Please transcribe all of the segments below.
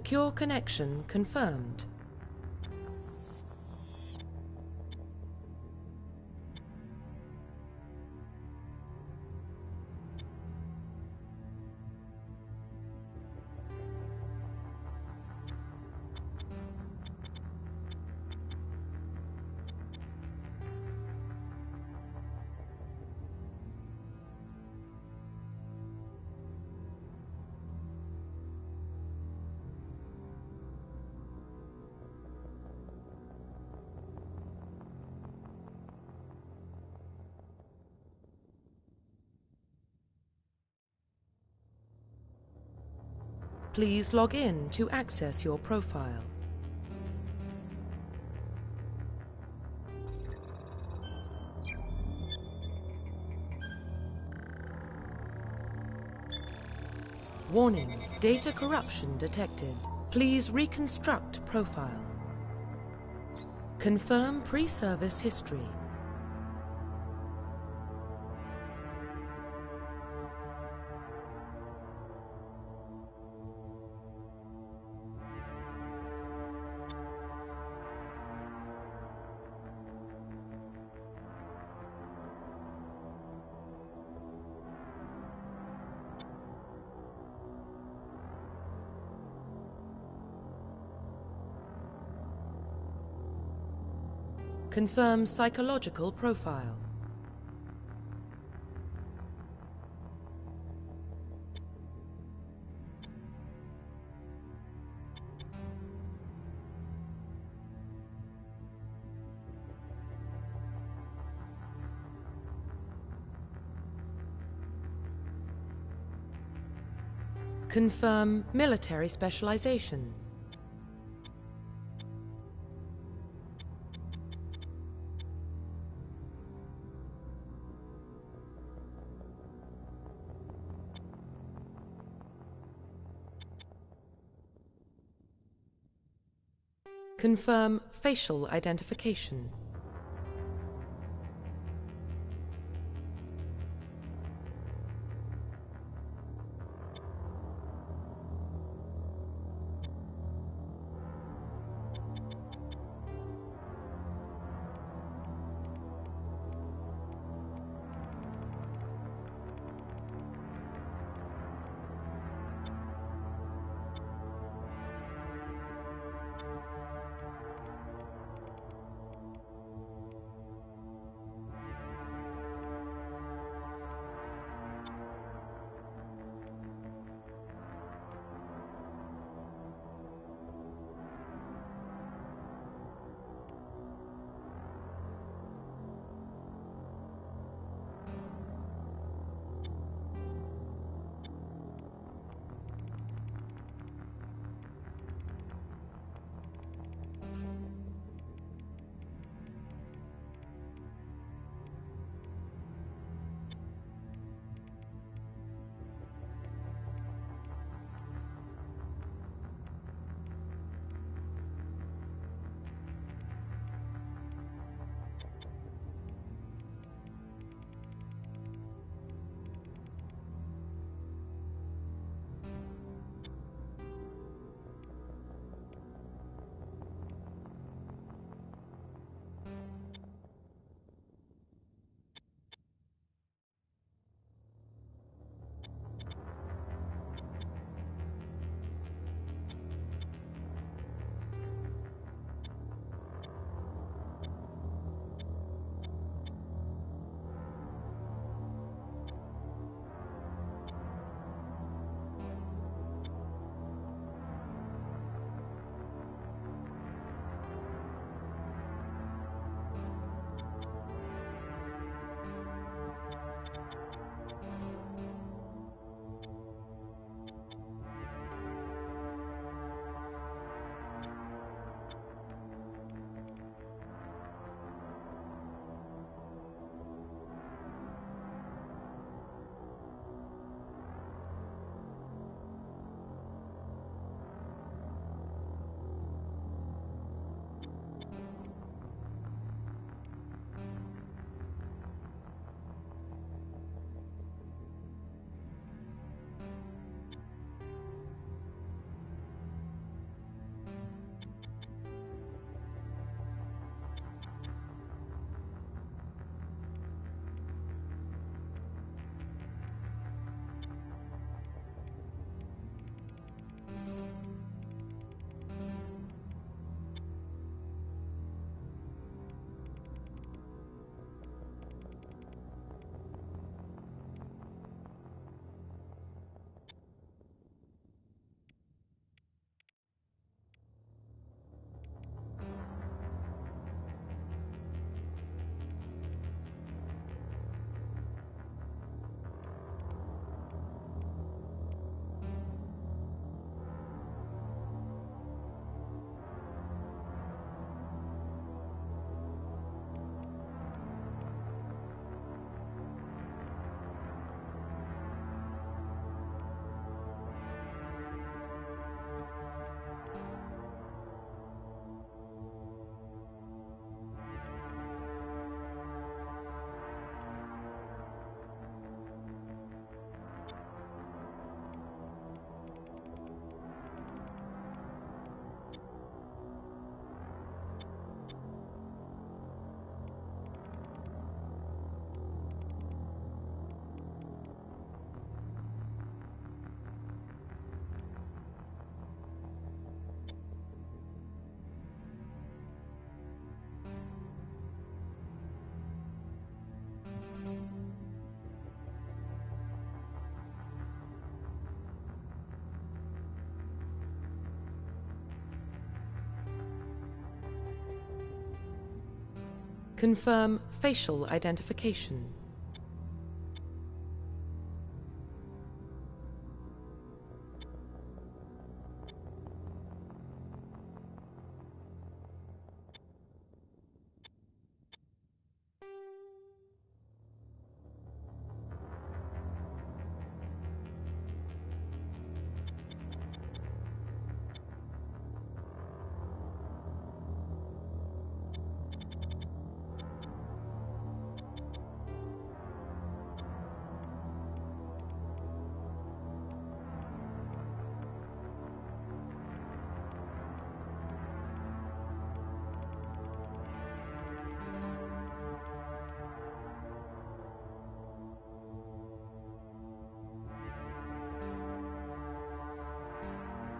Secure connection confirmed. Please log in to access your profile. Warning, data corruption detected. Please reconstruct profile. Confirm pre-service history. Confirm psychological profile. Confirm military specialization. Confirm facial identification. Confirm facial identification.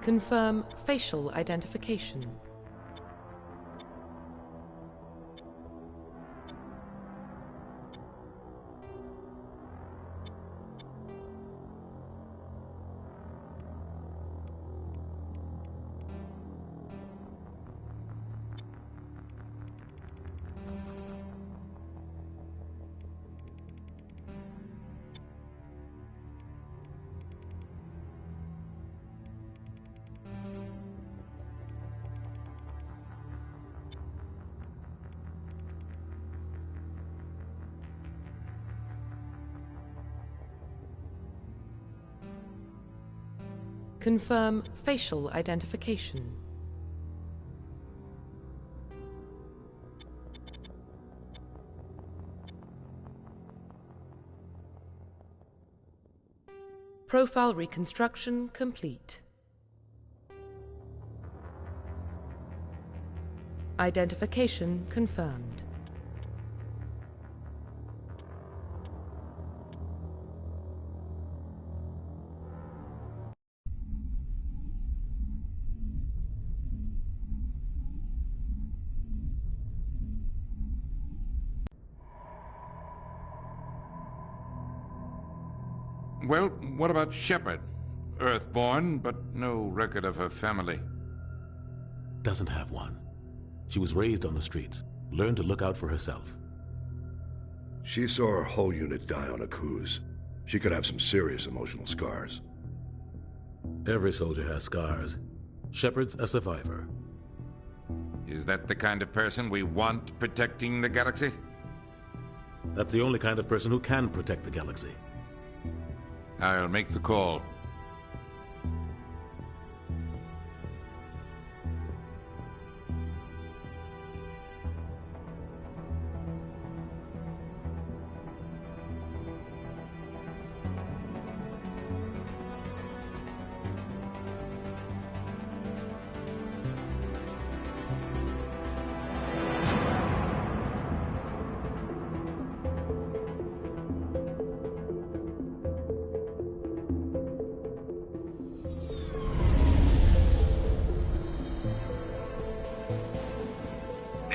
Confirm facial identification. Confirm facial identification. Profile reconstruction complete. Identification confirmed. Well, what about Shepard? Earthborn, but no record of her family. Doesn't have one. She was raised on the streets, learned to look out for herself. She saw her whole unit die on a cruise. She could have some serious emotional scars. Every soldier has scars. Shepard's a survivor. Is that the kind of person we want protecting the galaxy? That's the only kind of person who can protect the galaxy. I'll make the call.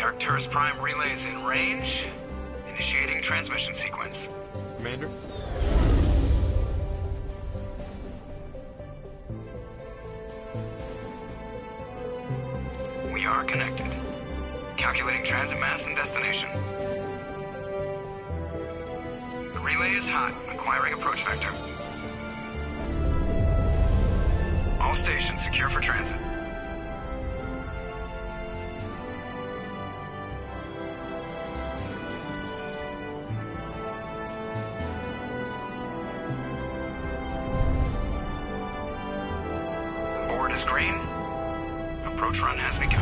Arcturus Prime relays in range. Initiating transmission sequence. Commander? We are connected. Calculating transit mass and destination. The relay is hot, acquiring approach vector. All stations secure for transit. Is green. Approach run has begun.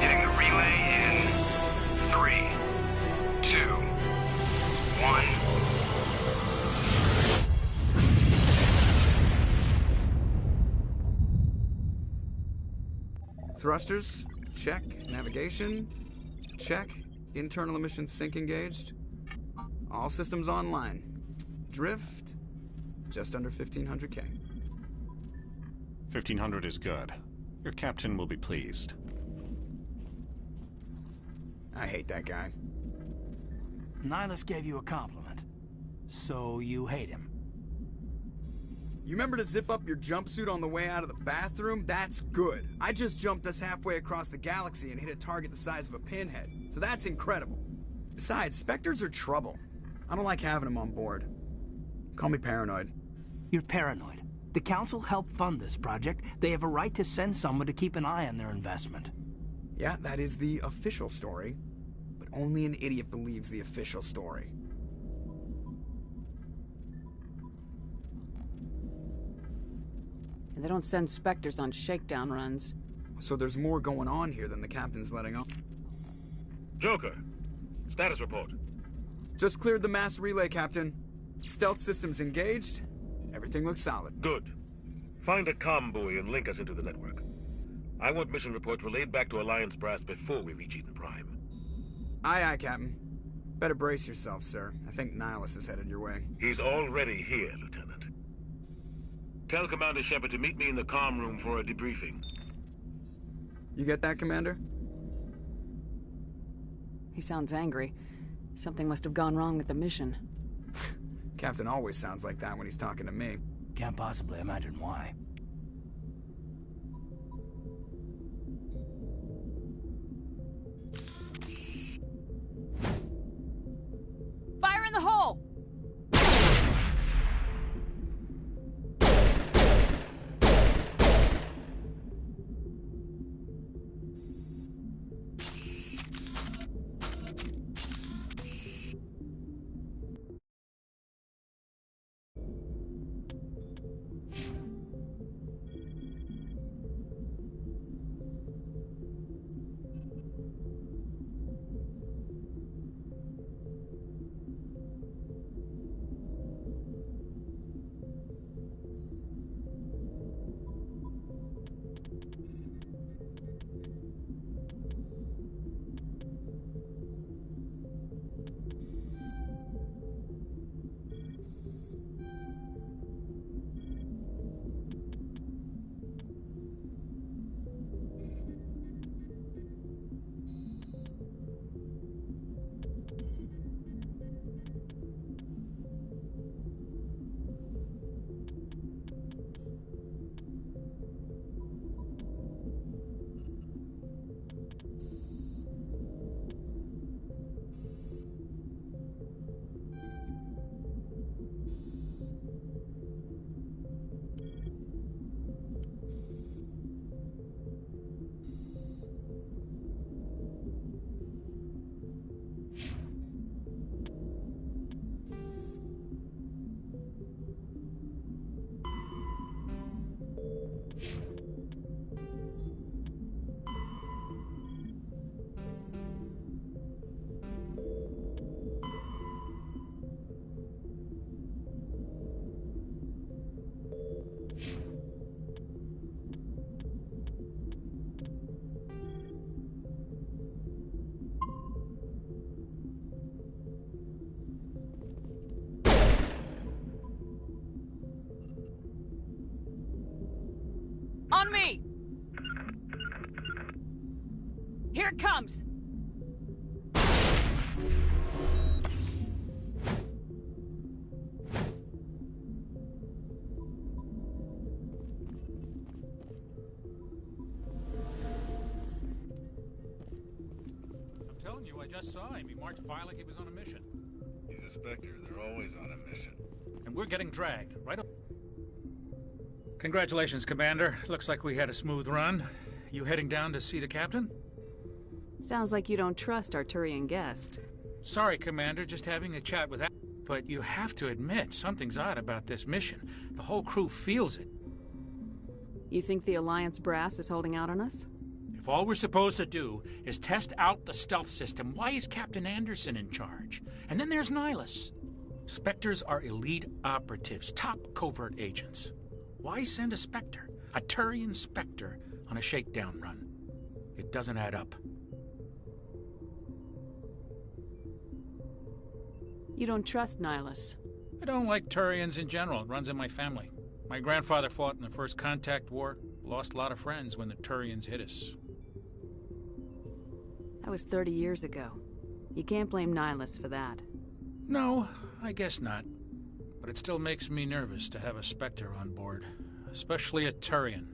Hitting the relay in 3, 2, 1. Thrusters, check. Navigation, check. Internal emissions sync engaged. All systems online. Drift, just under 1500K. 1500 is good. Your captain will be pleased. I hate that guy. Nihilus gave you a compliment. So you hate him? You remember to zip up your jumpsuit on the way out of the bathroom? That's good. I just jumped us halfway across the galaxy and hit a target the size of a pinhead, so that's incredible. Besides, Spectres are trouble. I don't like having them on board. Call me paranoid. You're paranoid. The Council helped fund this project. They have a right to send someone to keep an eye on their investment. Yeah, that is the official story. But only an idiot believes the official story. They don't send Spectres on shakedown runs. So there's more going on here than the captain's letting on. Joker, status report. Just cleared the mass relay, Captain. Stealth systems engaged. Everything looks solid. Good. Find a comm buoy and link us into the network. I want mission reports relayed back to Alliance Brass before we reach Eden Prime. Aye, aye, Captain. Better brace yourself, sir. I think Nihilus is headed your way. He's already here, Lieutenant. Tell Commander Shepard to meet me in the comm room for a debriefing. You get that, Commander? He sounds angry. Something must have gone wrong with the mission. Captain always sounds like that when he's talking to me. Can't possibly imagine why. Fire in the hole! On me! Here it comes! I'm telling you, I just saw him. He marched by like he was on a mission. He's a Spectre. They're always on a mission. And we're getting dragged, right up. Congratulations, Commander. Looks like we had a smooth run. You heading down to see the captain? Sounds like you don't trust our Turian guest. Sorry, Commander, just having a chat with that. But you have to admit, something's odd about this mission. The whole crew feels it. You think the Alliance brass is holding out on us? If all we're supposed to do is test out the stealth system, why is Captain Anderson in charge? And then there's Nihilus. Spectres are elite operatives, top covert agents. Why send a Spectre, a Turian Spectre, on a shakedown run? It doesn't add up. You don't trust Nihilus? I don't like Turians in general. It runs in my family. My grandfather fought in the First Contact War, lost a lot of friends when the Turians hit us. That was 30 years ago. You can't blame Nihilus for that. No, I guess not. but it still makes me nervous to have a Spectre on board, especially a Turian.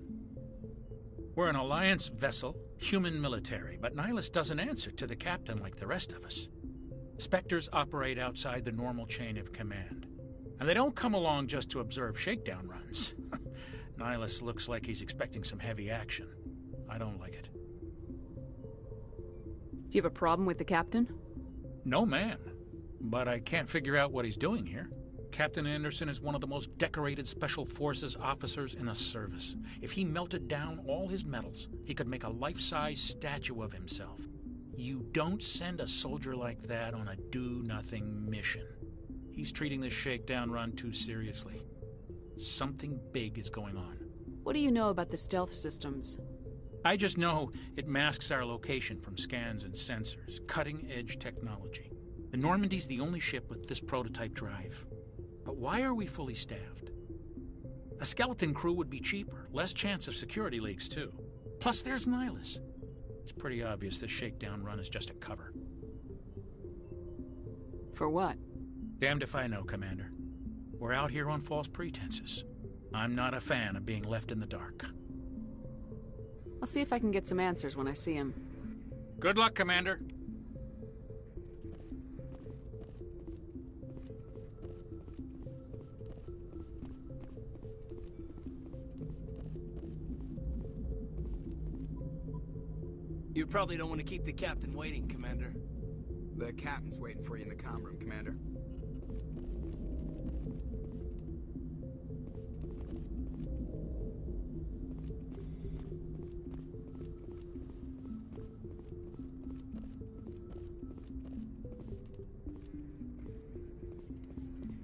We're an Alliance vessel, human military, but Nihilus doesn't answer to the captain like the rest of us. Spectres operate outside the normal chain of command, and they don't come along just to observe shakedown runs. Nihilus looks like he's expecting some heavy action. I don't like it. Do you have a problem with the captain? No, ma'am. But I can't figure out what he's doing here. Captain Anderson is one of the most decorated Special Forces officers in the service. If he melted down all his medals, he could make a life-size statue of himself. You don't send a soldier like that on a do-nothing mission. He's treating this shakedown run too seriously. Something big is going on. What do you know about the stealth systems? I just know it masks our location from scans and sensors. Cutting-edge technology. The Normandy's the only ship with this prototype drive. But why are we fully staffed? A skeleton crew would be cheaper, less chance of security leaks too. Plus there's Nihilus. It's pretty obvious this shakedown run is just a cover. For what? Damned if I know, Commander. We're out here on false pretenses. I'm not a fan of being left in the dark. I'll see if I can get some answers when I see him. Good luck, Commander. You probably don't want to keep the captain waiting, Commander. The captain's waiting for you in the comm room, Commander.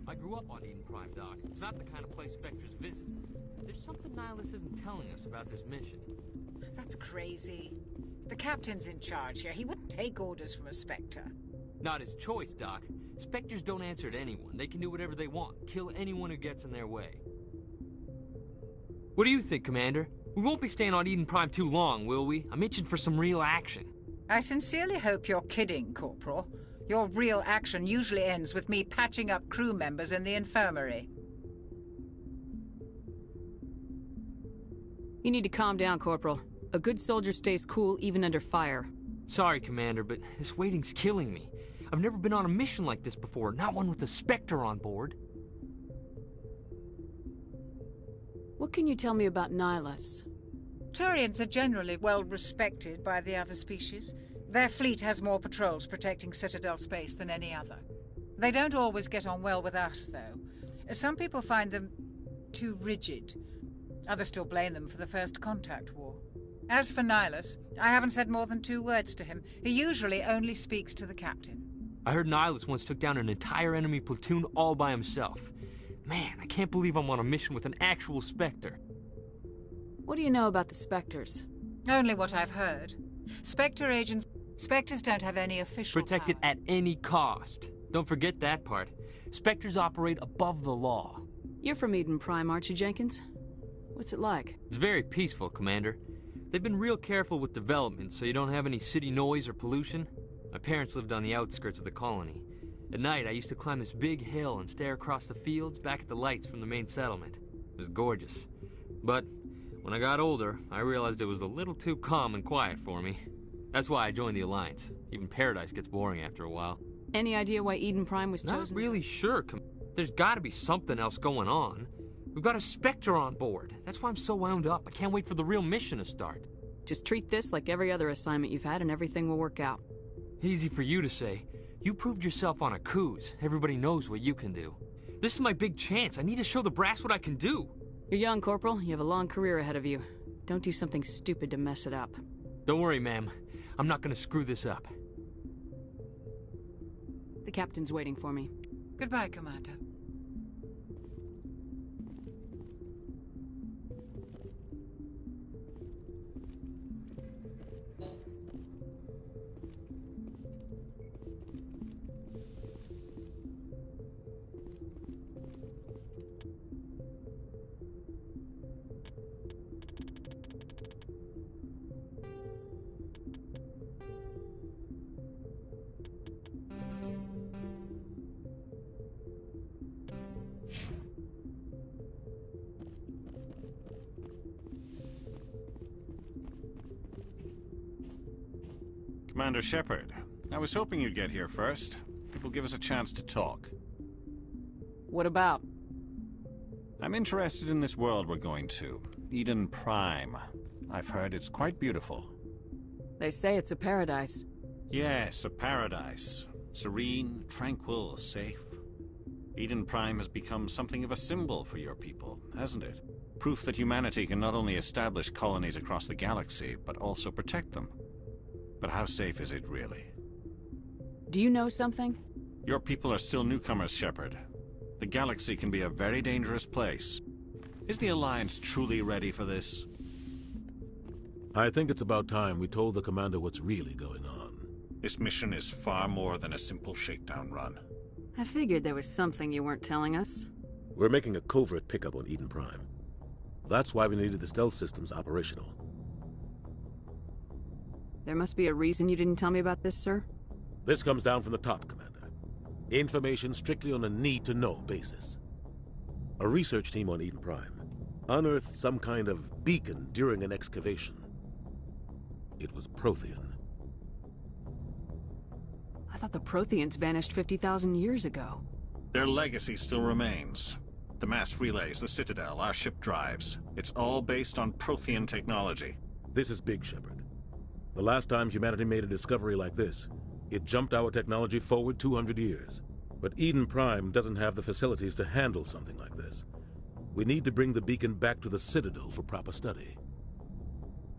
I grew up on Eden Prime, Doc. It's not the kind of place Spectres visit. There's something Nihilus isn't telling us about this mission. That's crazy. The captain's in charge here. He wouldn't take orders from a Spectre. Not his choice, Doc. Spectres don't answer to anyone. They can do whatever they want, kill anyone who gets in their way. What do you think, Commander? We won't be staying on Eden Prime too long, will we? I'm itching for some real action. I sincerely hope you're kidding, Corporal. Your real action usually ends with me patching up crew members in the infirmary. You need to calm down, Corporal. A good soldier stays cool even under fire. Sorry, Commander, but this waiting's killing me. I've never been on a mission like this before, not one with a Spectre on board. What can you tell me about Nihilus? Turians are generally well respected by the other species. Their fleet has more patrols protecting Citadel space than any other. They don't always get on well with us, though. Some people find them too rigid. Others still blame them for the First Contact War. As for Nihilus, I haven't said more than 2 words to him. He usually only speaks to the captain. I heard Nihilus once took down an entire enemy platoon all by himself. Man, I can't believe I'm on a mission with an actual Spectre. What do you know about the Spectres? Only what I've heard. Spectres don't have any official Protected power. at any cost. Don't forget that part. Spectres operate above the law. You're from Eden Prime, aren't you, Jenkins? What's it like? It's very peaceful, Commander. They've been real careful with development so you don't have any city noise or pollution. My parents lived on the outskirts of the colony. At night, I used to climb this big hill and stare across the fields back at the lights from the main settlement. It was gorgeous. But when I got older, I realized it was a little too calm and quiet for me. That's why I joined the Alliance. Even Paradise gets boring after a while. Any idea why Eden Prime was Not chosen? really sure. There's gotta be something else going on. We've got a Spectre on board. That's why I'm so wound up. I can't wait for the real mission to start. Just treat this like every other assignment you've had and everything will work out. Easy for you to say. You proved yourself on a cruise. Everybody knows what you can do. This is my big chance. I need to show the brass what I can do. You're young, Corporal. You have a long career ahead of you. Don't do something stupid to mess it up. Don't worry, ma'am. I'm not gonna screw this up. The captain's waiting for me. Goodbye, Commander. Commander Shepard. I was hoping you'd get here first. It will give us a chance to talk. What about? I'm interested in this world we're going to. Eden Prime. I've heard it's quite beautiful. They say it's a paradise. Yes, a paradise. Serene, tranquil, safe. Eden Prime has become something of a symbol for your people, hasn't it? Proof that humanity can not only establish colonies across the galaxy, but also protect them. But how safe is it really? Do you know something? Your people are still newcomers, Shepard. The galaxy can be a very dangerous place. Is the Alliance truly ready for this? I think it's about time we told the Commander what's really going on. This mission is far more than a simple shakedown run. I figured there was something you weren't telling us. We're making a covert pickup on Eden Prime. That's why we needed the stealth systems operational. There must be a reason you didn't tell me about this, sir? This comes down from the top, Commander. Information strictly on a need-to-know basis. A research team on Eden Prime unearthed some kind of beacon during an excavation. It was Prothean. I thought the Protheans vanished 50,000 years ago. Their legacy still remains. The mass relays, the Citadel, our ship drives. It's all based on Prothean technology. This is big, Shepard. The last time humanity made a discovery like this, it jumped our technology forward 200 years. But Eden Prime doesn't have the facilities to handle something like this. We need to bring the beacon back to the Citadel for proper study.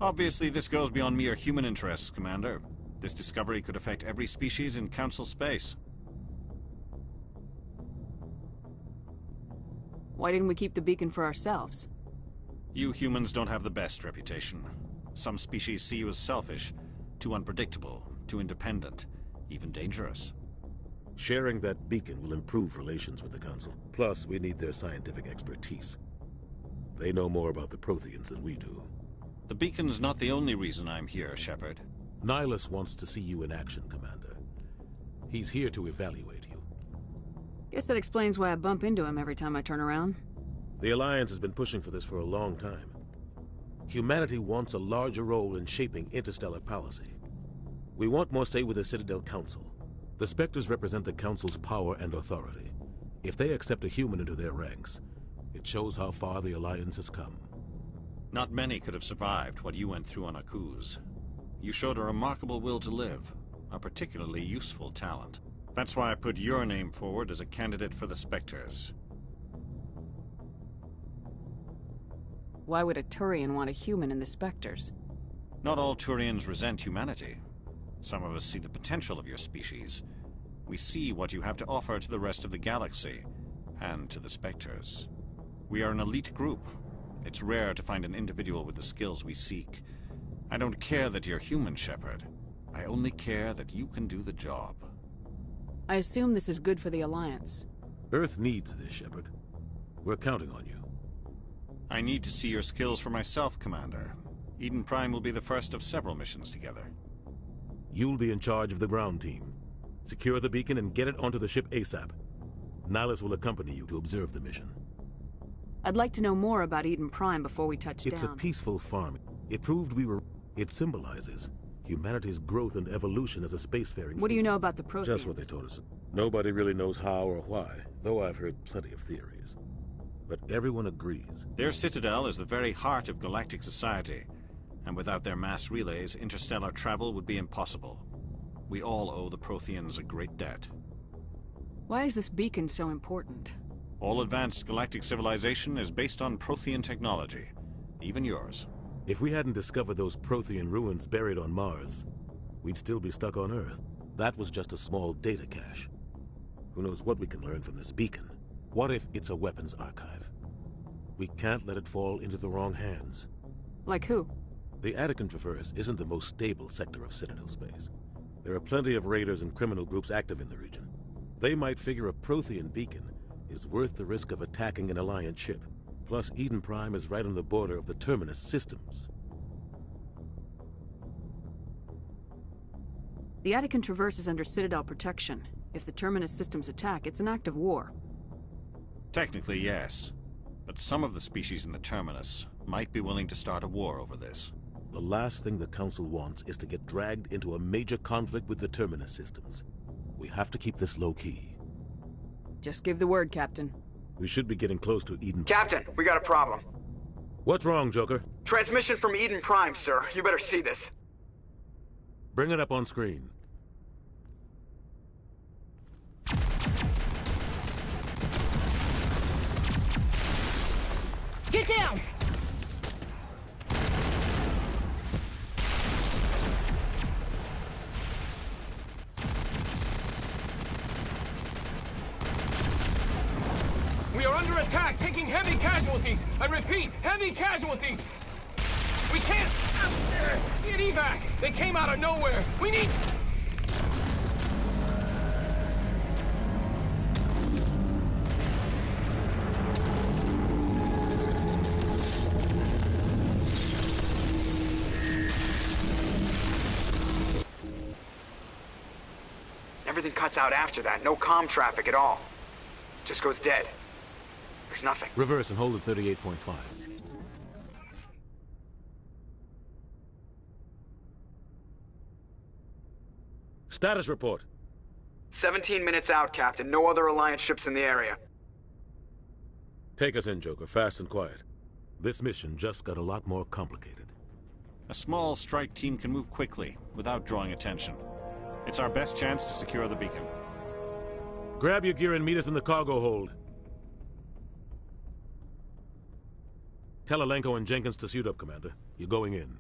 Obviously, this goes beyond mere human interests, Commander. This discovery could affect every species in Council space. Why didn't we keep the beacon for ourselves? You humans don't have the best reputation. Some species see you as selfish, too unpredictable, too independent, even dangerous. Sharing that beacon will improve relations with the Council. Plus, we need their scientific expertise. They know more about the Protheans than we do. The beacon's not the only reason I'm here, Shepard. Nihilus wants to see you in action, Commander. He's here to evaluate you. Guess that explains why I bump into him every time I turn around. The Alliance has been pushing for this for a long time. Humanity wants a larger role in shaping interstellar policy. We want more say with the Citadel Council. The Spectres represent the Council's power and authority. If they accept a human into their ranks, it shows how far the Alliance has come. Not many could have survived what you went through on Akuz. You showed a remarkable will to live, a particularly useful talent. That's why I put your name forward as a candidate for the Spectres. Why would a Turian want a human in the Spectres? Not all Turians resent humanity. Some of us see the potential of your species. We see what you have to offer to the rest of the galaxy, and to the Spectres. We are an elite group. It's rare to find an individual with the skills we seek. I don't care that you're human, Shepard. I only care that you can do the job. I assume this is good for the Alliance. Earth needs this, Shepard. We're counting on you. I need to see your skills for myself, Commander. Eden Prime will be the first of several missions together. You'll be in charge of the ground team. Secure the beacon and get it onto the ship ASAP. Nihilus will accompany you to observe the mission. I'd like to know more about Eden Prime before we touch down. It's a peaceful farm. It proved we were... It symbolizes humanity's growth and evolution as a spacefaring species. What do you know about the Protheans? Just what they told us. Nobody really knows how or why, though I've heard plenty of theories. But everyone agrees. Their Citadel is the very heart of galactic society, and without their mass relays, interstellar travel would be impossible. We all owe the Protheans a great debt. Why is this beacon so important? All advanced galactic civilization is based on Prothean technology, even yours. If we hadn't discovered those Prothean ruins buried on Mars, we'd still be stuck on Earth. That was just a small data cache. Who knows what we can learn from this beacon? What if it's a weapons archive? We can't let it fall into the wrong hands. Like who? The Attican Traverse isn't the most stable sector of Citadel space. There are plenty of raiders and criminal groups active in the region. They might figure a Prothean beacon is worth the risk of attacking an Alliance ship. Plus, Eden Prime is right on the border of the Terminus systems. The Attican Traverse is under Citadel protection. If the Terminus systems attack, it's an act of war. Technically, yes. But some of the species in the Terminus might be willing to start a war over this. The last thing the Council wants is to get dragged into a major conflict with the Terminus systems. We have to keep this low-key. Just give the word, Captain. We should be getting close to Eden. Captain, we got a problem. What's wrong, Joker? Transmission from Eden Prime, sir. You better see this. Bring it up on screen. Get down! We are under attack, taking heavy casualties. I repeat, heavy casualties. We can't get evac. They came out of nowhere. We need... Everything cuts out after that. No comm traffic at all. Just goes dead. There's nothing. Reverse and hold at 38.5. Status report. 17 minutes out, Captain. No other Alliance ships in the area. Take us in, Joker, fast and quiet. This mission just got a lot more complicated. A small strike team can move quickly, without drawing attention. It's our best chance to secure the beacon. Grab your gear and meet us in the cargo hold. Tell Alenko and Jenkins to suit up, Commander. You're going in.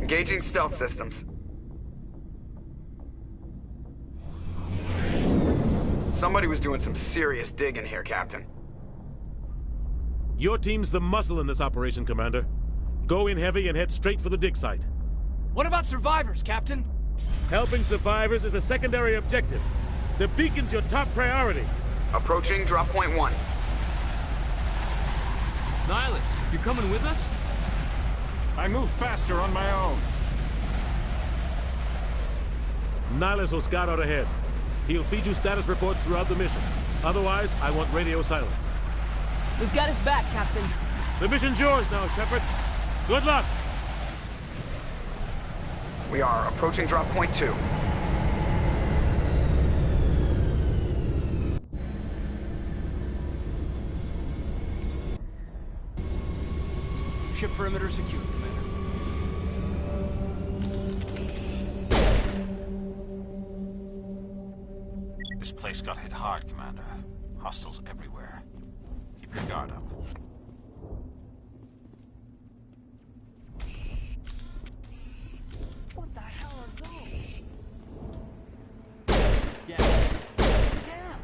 Engaging stealth systems. Somebody was doing some serious digging here, Captain. Your team's the muscle in this operation, Commander. Go in heavy and head straight for the dig site. What about survivors, Captain? Helping survivors is a secondary objective. The beacon's your top priority. Approaching drop point 1. Nihilus, you coming with us? I move faster on my own. Nihilus will scout out ahead. He'll feed you status reports throughout the mission. Otherwise, I want radio silence. We've got his back, Captain. The mission's yours now, Shepard. Good luck! We are approaching drop point 2. Ship perimeter secure, Commander. This place got hit hard, Commander. Hostiles everywhere. Keep your guard up. What the hell are those? Yeah. Damn!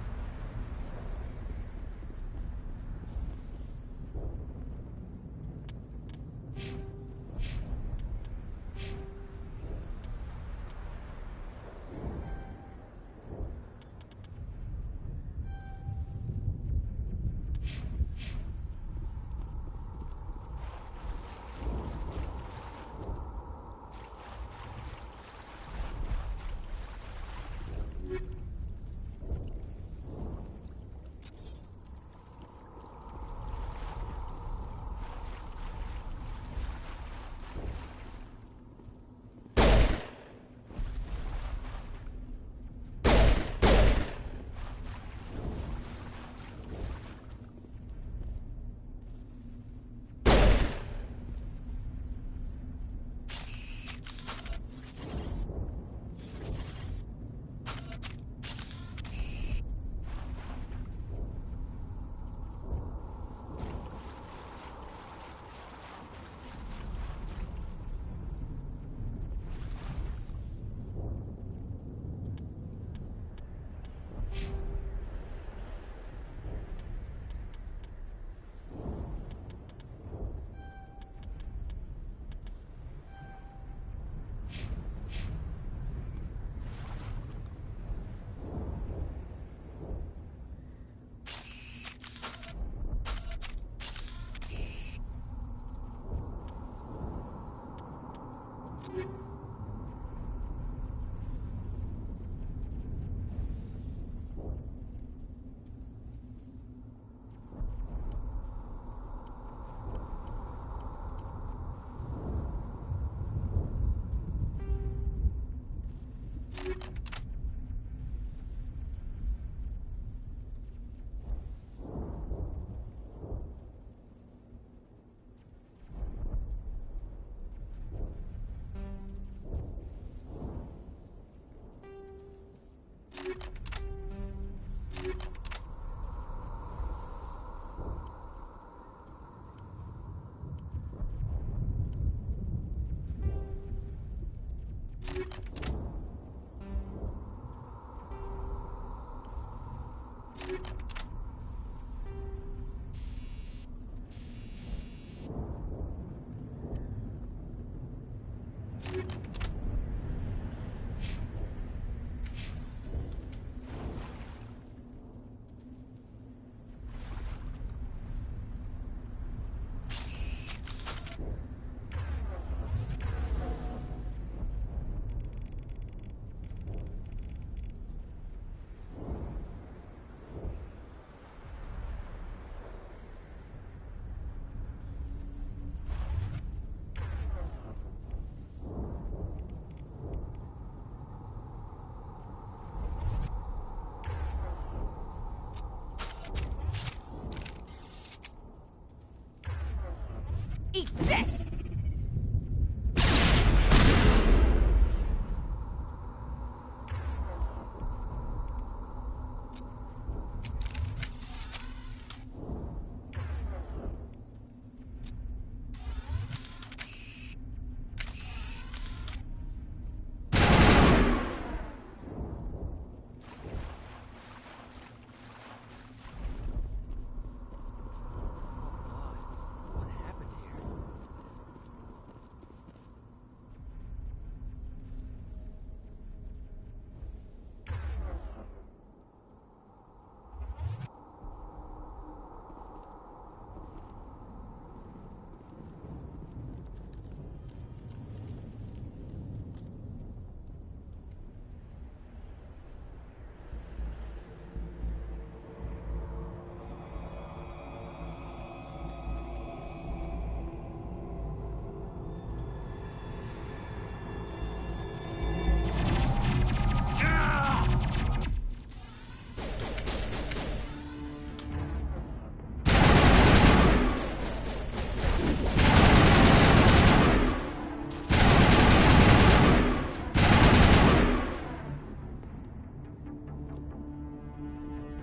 Eat this!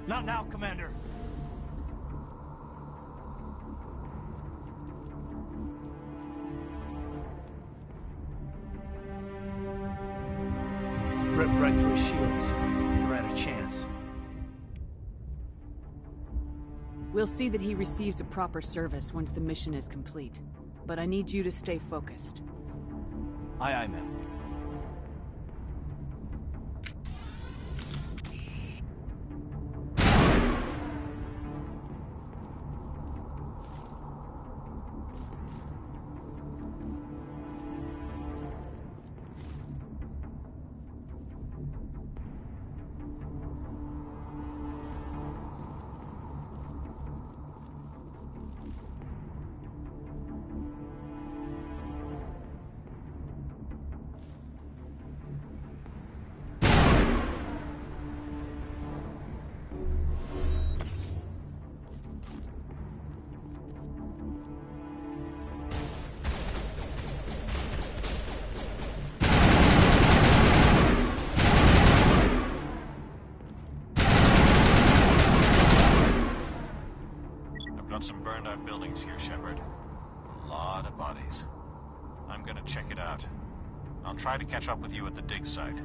Not now, Commander. Ripped right through his shields. Never had a chance. We'll see that he receives a proper service once the mission is complete. But I need you to stay focused. Aye, aye, ma'am. Some burned out buildings here, Shepard. A lot of bodies. I'm gonna check it out. I'll try to catch up with you at the dig site.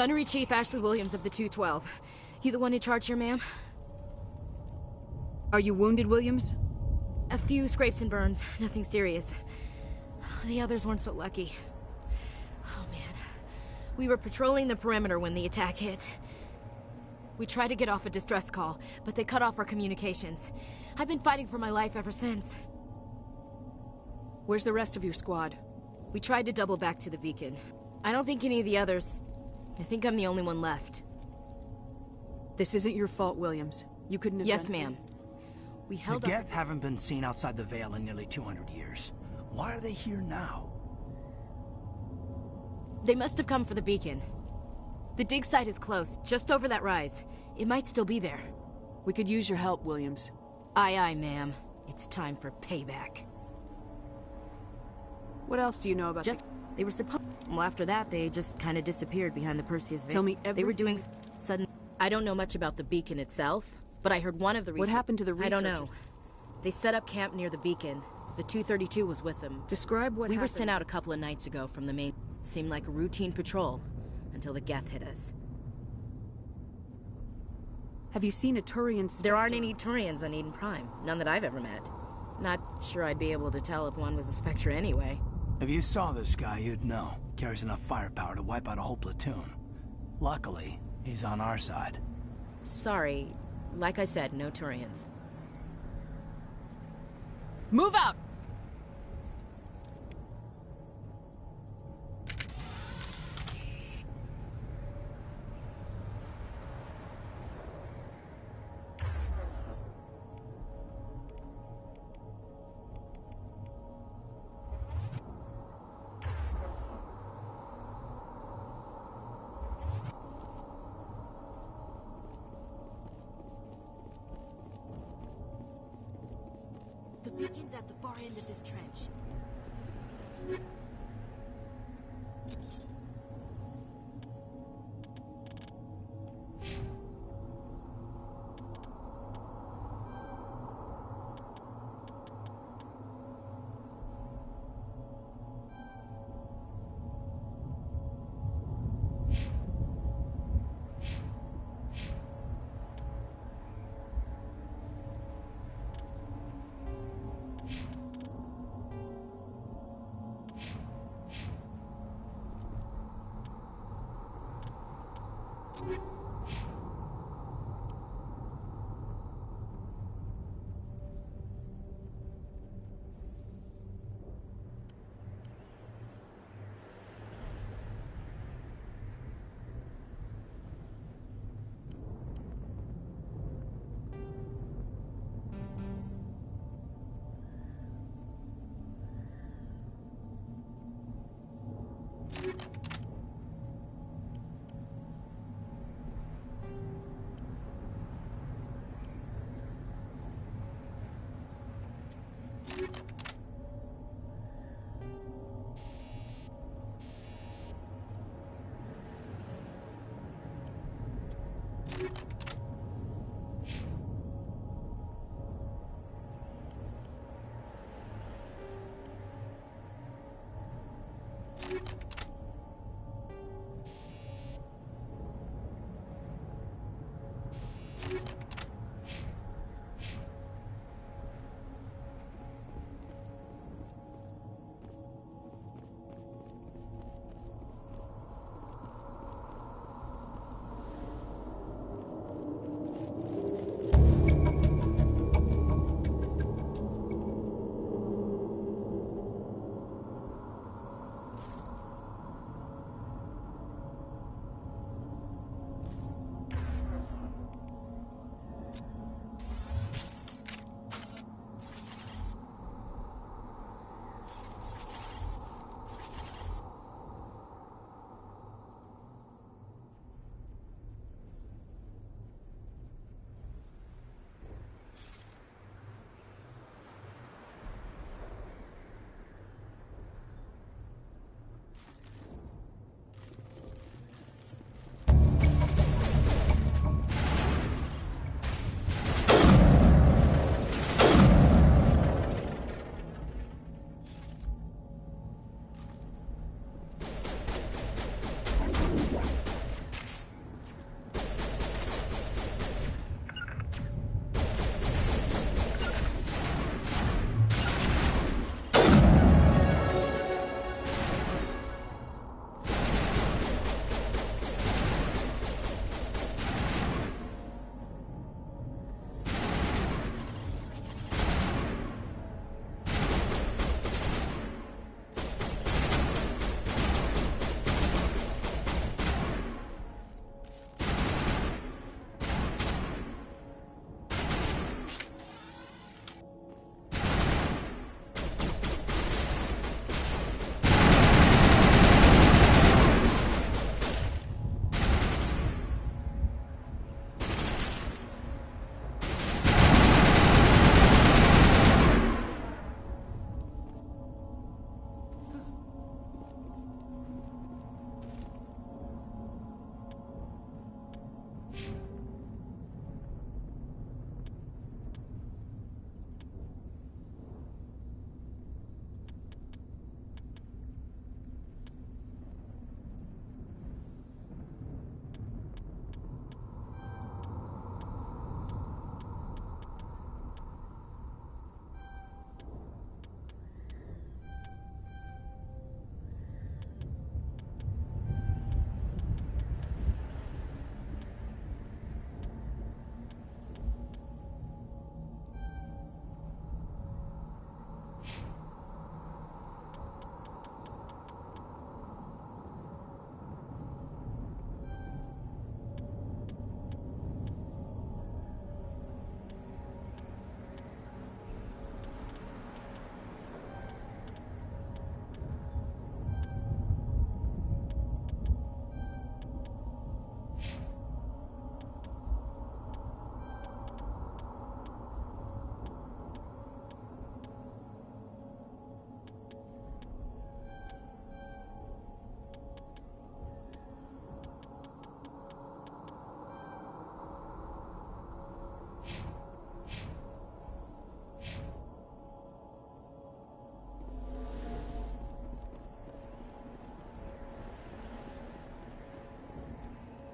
Gunnery Chief Ashley Williams of the 212. You the one in charge here, ma'am? Are you wounded, Williams? A few scrapes and burns. Nothing serious. The others weren't so lucky. Oh, man. We were patrolling the perimeter when the attack hit. We tried to get off a distress call, but they cut off our communications. I've been fighting for my life ever since. Where's the rest of your squad? We tried to double back to the beacon. I don't think any of the others... I think I'm the only one left. This isn't your fault, Williams. You couldn't have Yes, done ma'am. We held The up... Geth haven't been seen outside the Veil in nearly 200 years. Why are they here now? They must have come for the beacon. The dig site is close, just over that rise. It might still be there. We could use your help, Williams. Aye, aye, ma'am. It's time for payback. What else do you know about They were supposed... Well, after that, they just kind of disappeared behind the Perseus Veil. Tell me They were doing sudden... I don't know much about the beacon itself, but I heard one of the What happened to the I don't researchers? know. They set up camp near the beacon. The 232 was with them. Describe what We were happened. sent out a couple of nights ago from the main... Seemed like a routine patrol, until the Geth hit us. Have you seen a Turian Spectre? There aren't any Turians on Eden Prime. None that I've ever met. Not sure I'd be able to tell if one was a Spectre anyway. If you saw this guy, you'd know. Carries enough firepower to wipe out a whole platoon. Luckily, he's on our side. Sorry. Like I said, no Turians. Move out! The beacon's at the far end of this trench.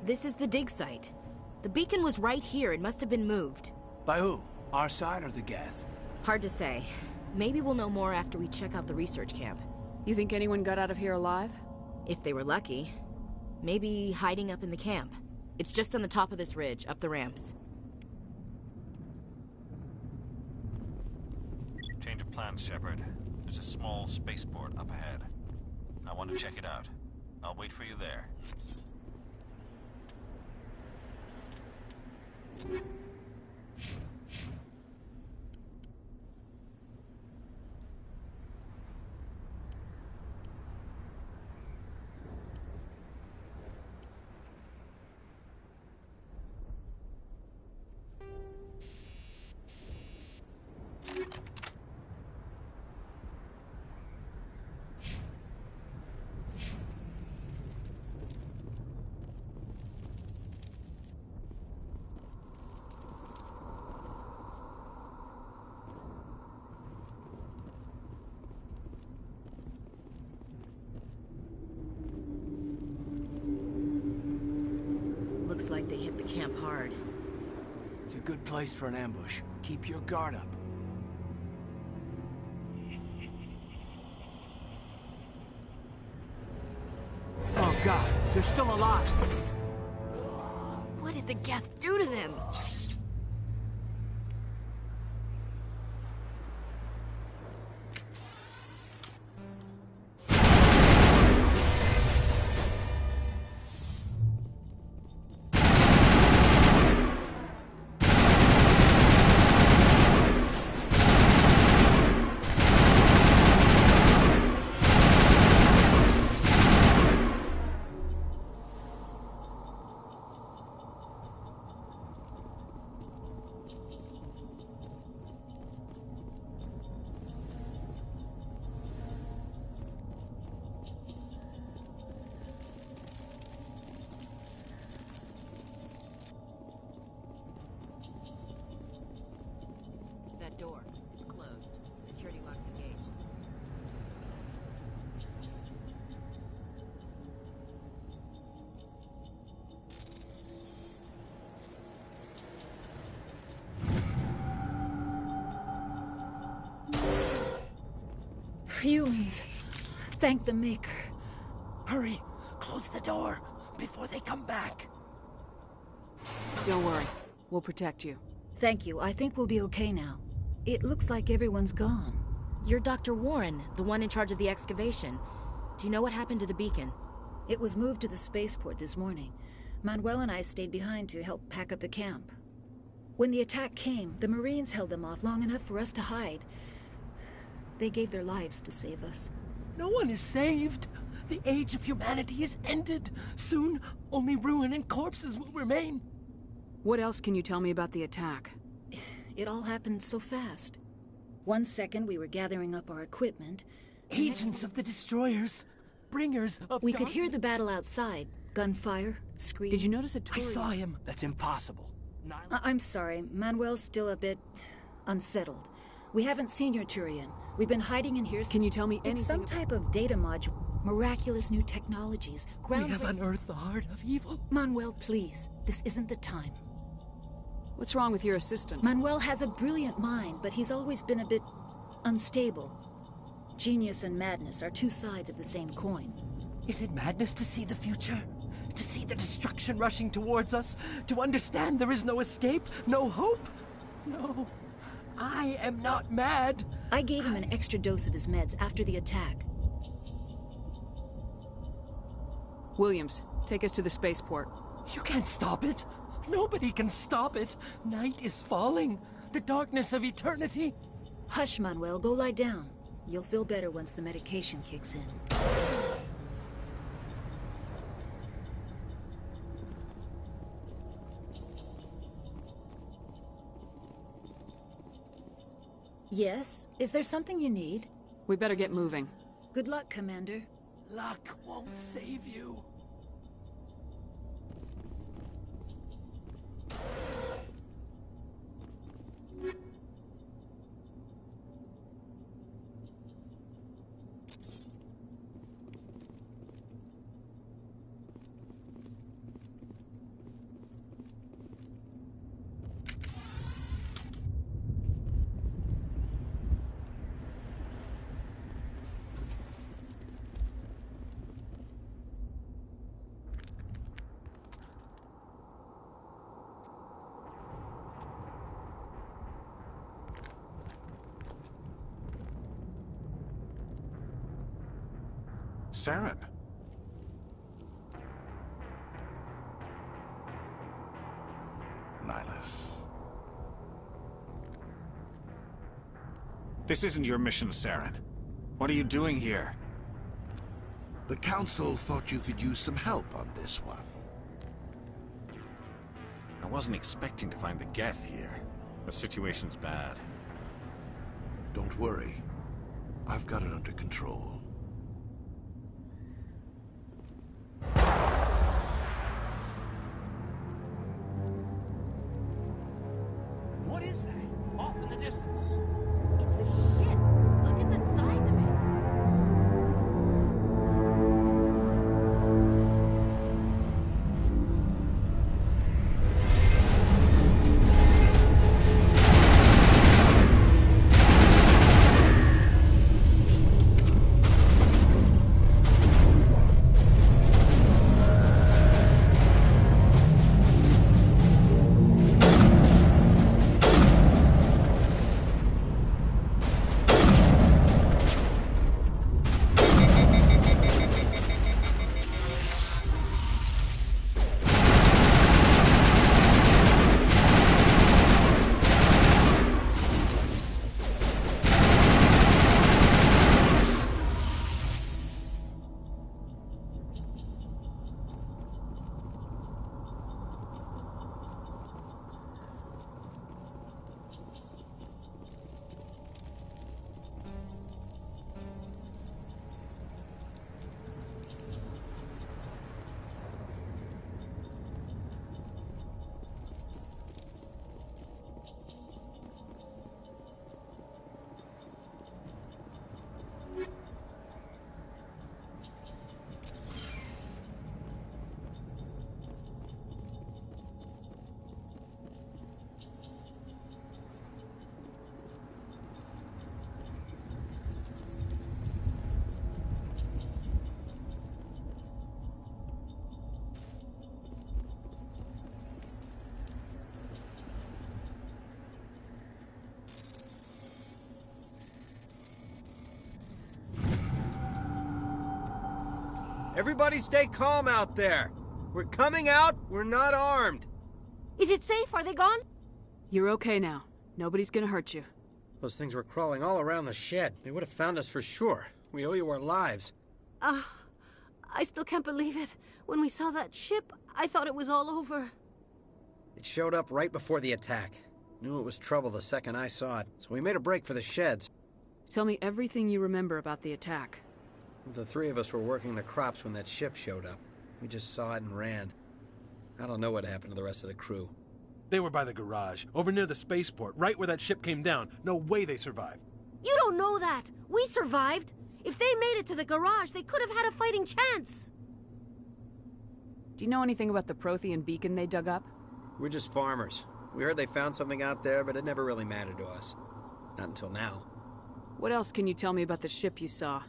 This is the dig site. The beacon was right here. It must have been moved. By who? Our side or the Geth? Hard to say. Maybe we'll know more after we check out the research camp. You think anyone got out of here alive? If they were lucky. Maybe hiding up in the camp. It's just on the top of this ridge, up the ramps. Change of plans, Shepard. There's a small spaceport up ahead. I want to check it out. I'll wait for you there. Looks like they hit the camp hard. It's a good place for an ambush. Keep your guard up. Oh God, they're still alive. What did the Geth do to them? That door, it's closed. Security lock's engaged. Humans. Thank the Maker. Hurry! Close the door before they come back. Don't worry. We'll protect you. Thank you. I think we'll be okay now. It looks like everyone's gone. You're Dr. Warren, the one in charge of the excavation. Do you know what happened to the beacon? It was moved to the spaceport this morning. Manuel and I stayed behind to help pack up the camp. When the attack came, the Marines held them off long enough for us to hide. They gave their lives to save us. No one is saved. The age of humanity is ended. Soon, only ruin and corpses will remain. What else can you tell me about the attack? It all happened so fast. 1 second we were gathering up our equipment. Agents of the destroyers. Bringers of We could hear the battle outside. Gunfire, screams. Did you notice a Turian? I saw him. That's impossible. I'm sorry. Manuel's still a bit unsettled. We haven't seen your Turian. We've been hiding in here since... Can you tell me anything? It's some type of data module. Miraculous new technologies. We have unearthed the heart of evil. Manuel, please. This isn't the time. What's wrong with your assistant? Manuel has a brilliant mind, but he's always been a bit unstable. Genius and madness are two sides of the same coin. Is it madness to see the future? To see the destruction rushing towards us? To understand there is no escape? No hope? No. I am not mad. I gave him an extra dose of his meds after the attack. Williams, take us to the spaceport. You can't stop it. Nobody can stop it. Night is falling. The darkness of eternity. Hush, Manuel. Go lie down. You'll feel better once the medication kicks in. Yes? Is there something you need? We better get moving. Good luck, Commander. Luck won't save you. Saren. Nihilus. This isn't your mission, Saren. What are you doing here? The Council thought you could use some help on this one. I wasn't expecting to find the Geth here. The situation's bad. Don't worry. I've got it under control. What is that? Off in the distance. It's a ship. Look at the size of it. Everybody stay calm out there. We're coming out, we're not armed. Is it safe? Are they gone? You're okay now. Nobody's gonna hurt you. Those things were crawling all around the shed. They would have found us for sure. We owe you our lives. I still can't believe it. When we saw that ship, I thought it was all over. It showed up right before the attack. Knew it was trouble the second I saw it, so we made a break for the sheds. Tell me everything you remember about the attack. The three of us were working the crops when that ship showed up. We just saw it and ran. I don't know what happened to the rest of the crew. They were by the garage, over near the spaceport, right where that ship came down. No way they survived. You don't know that. We survived. If they made it to the garage, they could have had a fighting chance. Do you know anything about the Prothean beacon they dug up? We're just farmers. We heard they found something out there, but it never really mattered to us. Not until now. What else can you tell me about the ship you saw?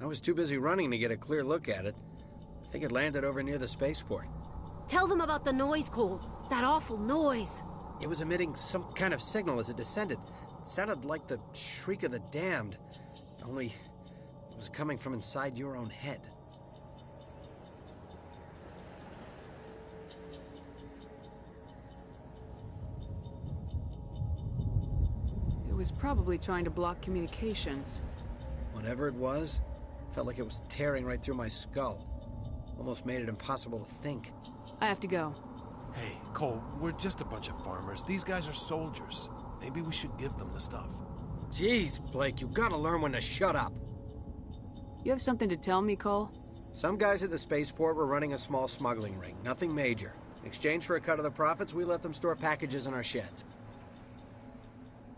I was too busy running to get a clear look at it. I think it landed over near the spaceport. Tell them about the noise, Cole. That awful noise. It was emitting some kind of signal as it descended. It sounded like the shriek of the damned. Only it was coming from inside your own head. It was probably trying to block communications. Whatever it was, felt like it was tearing right through my skull. Almost made it impossible to think. I have to go. Hey, Cole, we're just a bunch of farmers. These guys are soldiers. Maybe we should give them the stuff. Jeez, Blake, you gotta learn when to shut up. You have something to tell me, Cole? Some guys at the spaceport were running a small smuggling ring. Nothing major. In exchange for a cut of the profits, we let them store packages in our sheds.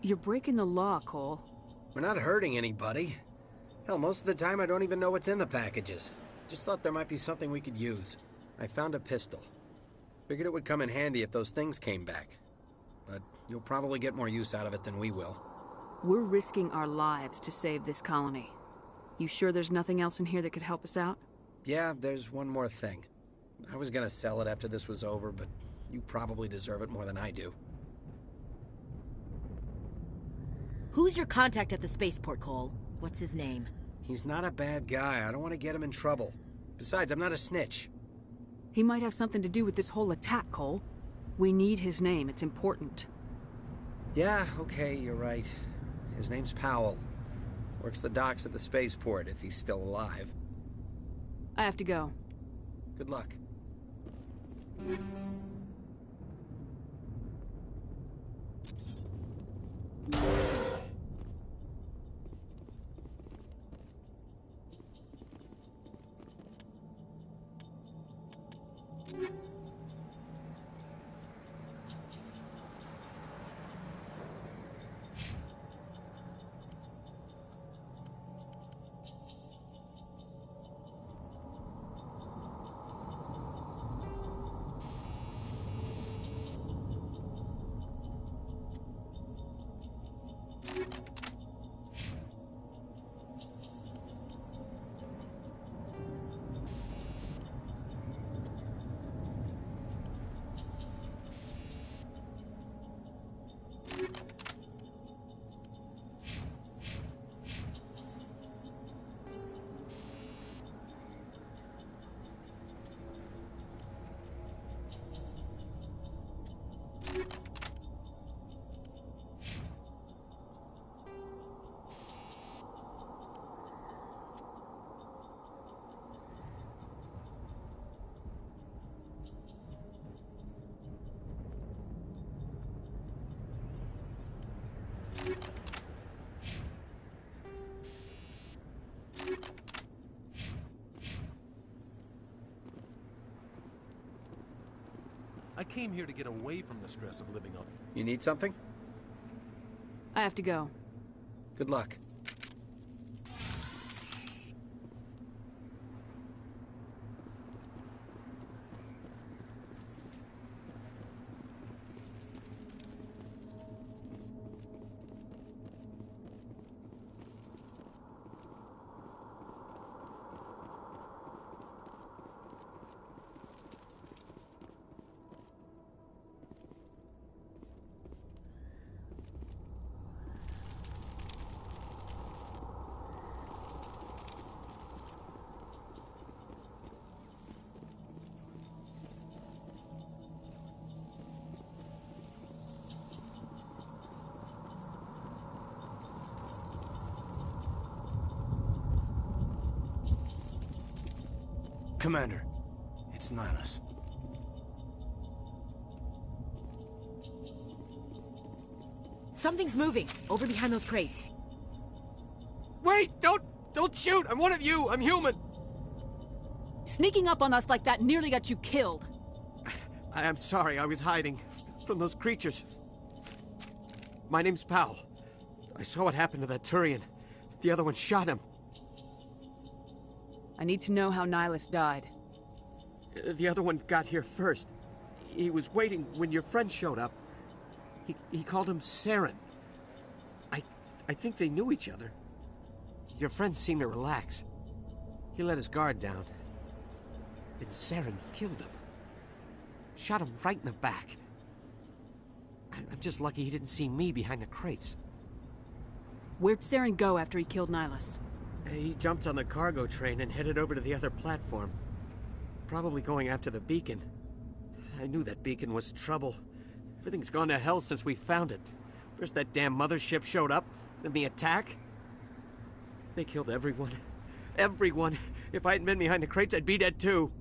You're breaking the law, Cole. We're not hurting anybody. Hell, most of the time I don't even know what's in the packages. Just thought there might be something we could use. I found a pistol. Figured it would come in handy if those things came back. But you'll probably get more use out of it than we will. We're risking our lives to save this colony. You sure there's nothing else in here that could help us out? Yeah, there's one more thing. I was gonna sell it after this was over, but you probably deserve it more than I do. Who's your contact at the spaceport, Cole? What's his name? He's not a bad guy. I don't want to get him in trouble. Besides, I'm not a snitch. He might have something to do with this whole attack, Cole. We need his name. It's important. Yeah, okay, you're right. His name's Powell. Works the docks at the spaceport, if he's still alive. I have to go. Good luck. I came here to get away from the stress of living on. You need something? I have to go. Good luck. Commander, it's Nihilus. Something's moving, over behind those crates. Wait! Don't shoot! I'm one of you! I'm human! Sneaking up on us like that nearly got you killed. I'm sorry, I was hiding from those creatures. My name's Powell. I saw what happened to that Turian. The other one shot him. I need to know how Nihilus died. The other one got here first. He was waiting when your friend showed up. He called him Saren. I think they knew each other. Your friend seemed to relax. He let his guard down. And Saren killed him. Shot him right in the back. I'm just lucky he didn't see me behind the crates. Where'd Saren go after he killed Nihilus? He jumped on the cargo train and headed over to the other platform. Probably going after the beacon. I knew that beacon was trouble. Everything's gone to hell since we found it. First that damn mothership showed up, then the attack. They killed everyone. Everyone. If I hadn't been behind the crates, I'd be dead too.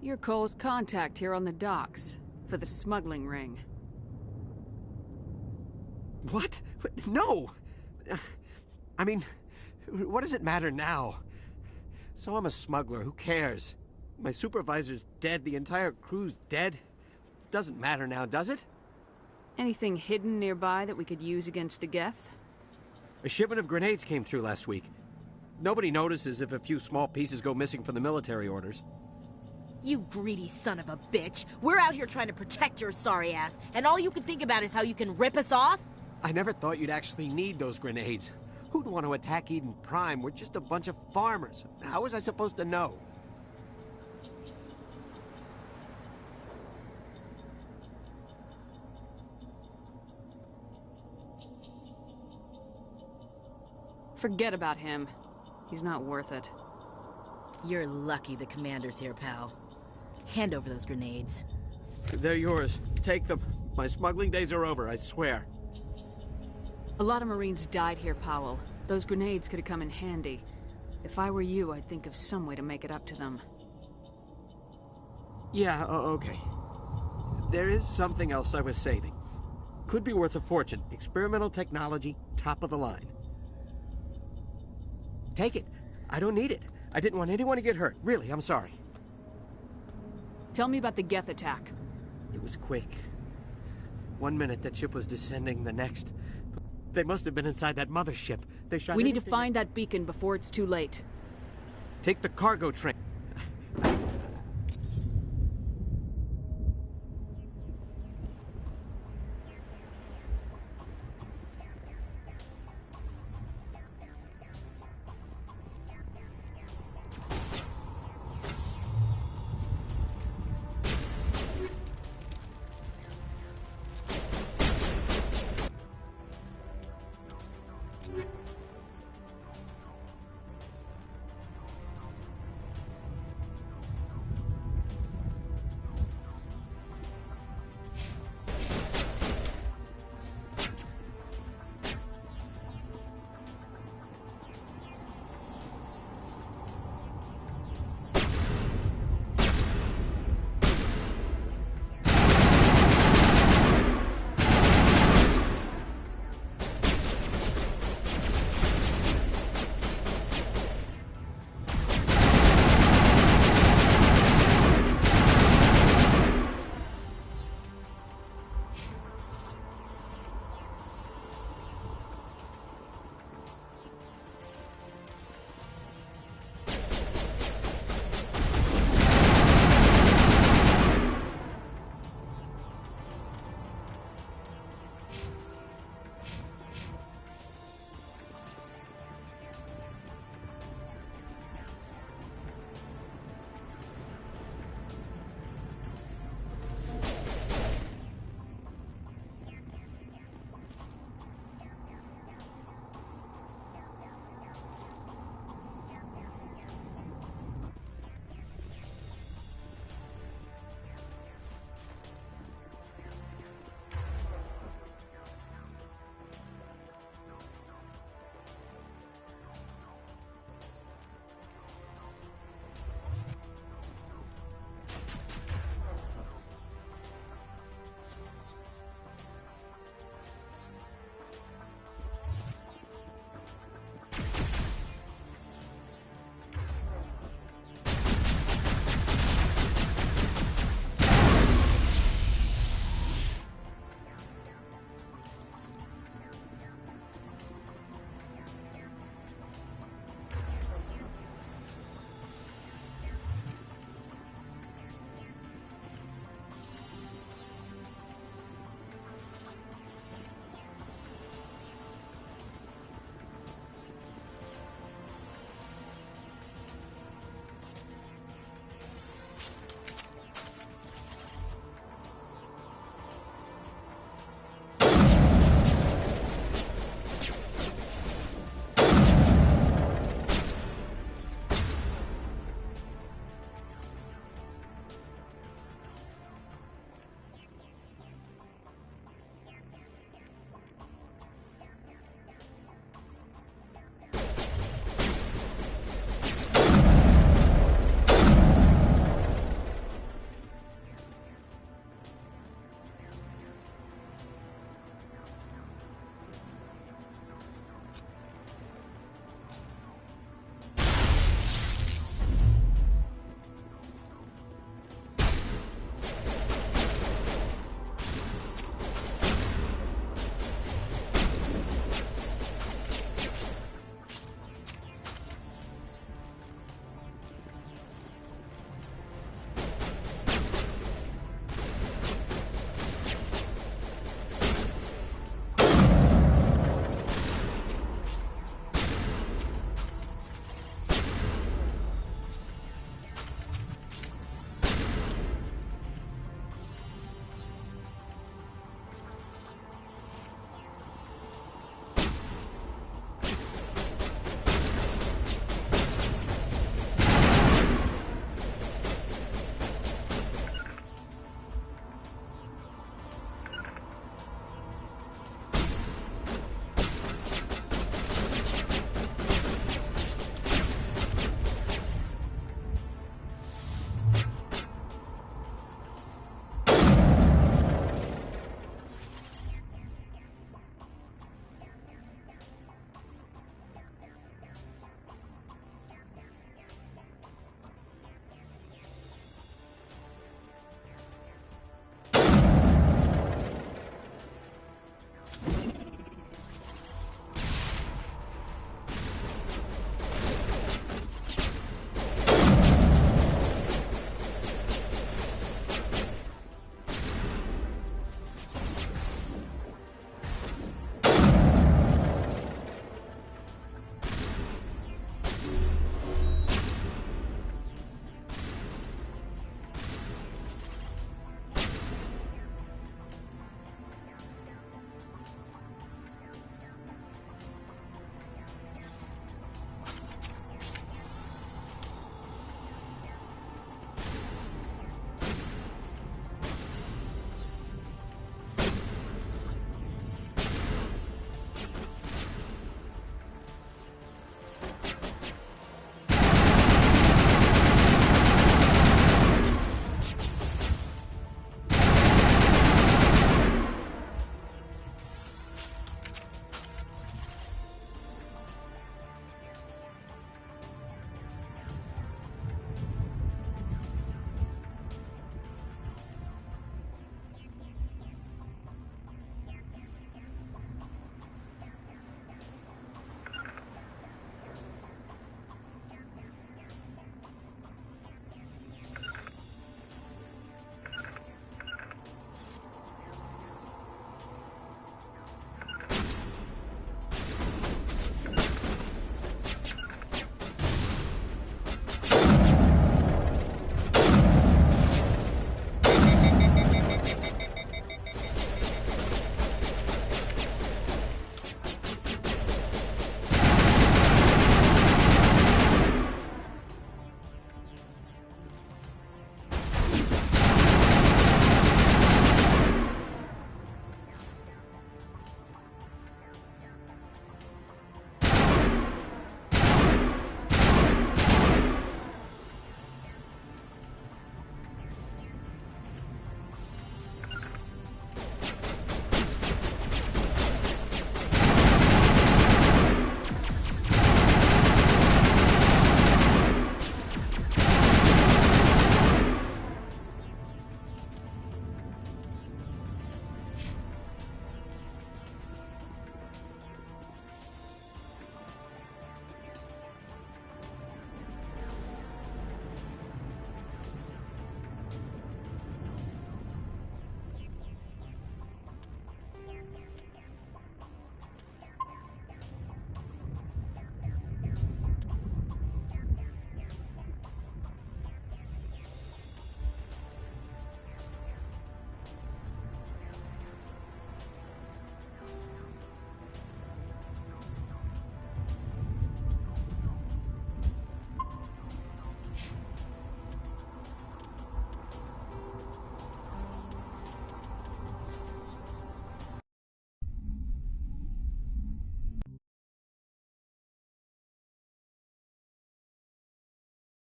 You're Cole's contact here on the docks, for the smuggling ring. What? No! I mean, what does it matter now? So I'm a smuggler, who cares? My supervisor's dead, the entire crew's dead. Doesn't matter now, does it? Anything hidden nearby that we could use against the Geth? A shipment of grenades came through last week. Nobody notices if a few small pieces go missing from the military orders. You greedy son of a bitch! We're out here trying to protect your sorry ass, and all you can think about is how you can rip us off? I never thought you'd actually need those grenades. Who'd want to attack Eden Prime? We're just a bunch of farmers. How was I supposed to know? Forget about him. He's not worth it. You're lucky the commander's here, pal. Hand over those grenades. They're yours. Take them. My smuggling days are over, I swear. A lot of Marines died here, Powell. Those grenades could have come in handy. If I were you, I'd think of some way to make it up to them. Yeah, okay. There is something else I was saving. Could be worth a fortune. Experimental technology, top of the line. Take it. I don't need it. I didn't want anyone to get hurt. Really, I'm sorry. Tell me about the Geth attack. It was quick. 1 minute that ship was descending, the next. They must have been inside that mothership. They shot We need to find that beacon before it's too late. Take the cargo train.